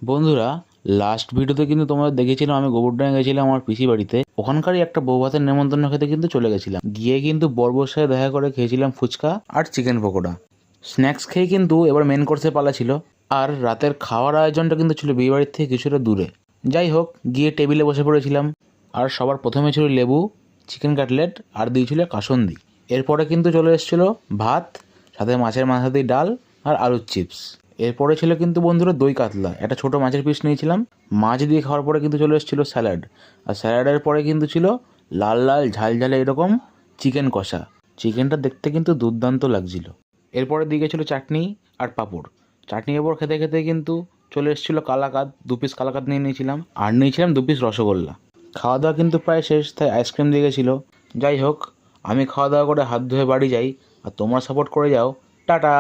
বন্ধুরা, লাস্ট ভিডিওতে কিন্তু তোমরা দেখেছিলাম আমি গোবরডাঙ্গা গেছিলাম আমার পিসি বাড়িতে। ওখানকারই একটা বউ ভাতের নেমন্তন্ন খেতে কিন্তু চলে গেছিলাম। গিয়ে কিন্তু বর্বর সাথে দেখা করে খেয়েছিলাম ফুচকা আর চিকেন পকোড়া। স্ন্যাক্স খেয়ে কিন্তু এবার মেন কোর্সে পালা ছিল। আর রাতের খাওয়ার আয়োজনটা কিন্তু ছিল বিয়ে বাড়ির থেকে কিছুটা দূরে। যাই হোক, গিয়ে টেবিলে বসে পড়েছিলাম। আর সবার প্রথমে ছিল লেবু, চিকেন কাটলেট আর দিয়েছিল কাসন্দি। এরপরে কিন্তু চলে এসেছিলো ভাত, সাথে মাছের মাথা দিয়ে ডাল আর আলুর চিপস। এরপরে ছিল কিন্তু বন্ধুরা দই কাতলা, একটা ছোট মাছের পিস নিয়েছিলাম। মাছ দিয়ে খাওয়ার পরে কিন্তু চলে এসেছিলো স্যালাড। আর স্যালাডের পরে কিন্তু ছিল লাল লাল ঝাল ঝালে এরকম চিকেন কষা। চিকেনটা দেখতে কিন্তু দুর্দান্ত লাগছিল। এরপরে দিয়ে গেছিলো চাটনি আর পাঁপড়। চাটনির ওপর খেতে খেতে কিন্তু চলে এসেছিলো কালাকাঁদ, 2 পিস কালাকাঁদ নিয়ে নিয়েছিলাম। আর নিয়েছিলাম 2 পিস রসগোল্লা। খাওয়া দাওয়া কিন্তু প্রায় শেষ, তাই আইসক্রিম দিয়ে গেছিলো। যাই হোক, আমি খাওয়া দাওয়া করে হাত ধুয়ে বাড়ি যাই, আর তোমরা সাপোর্ট করে যাও। টাটা।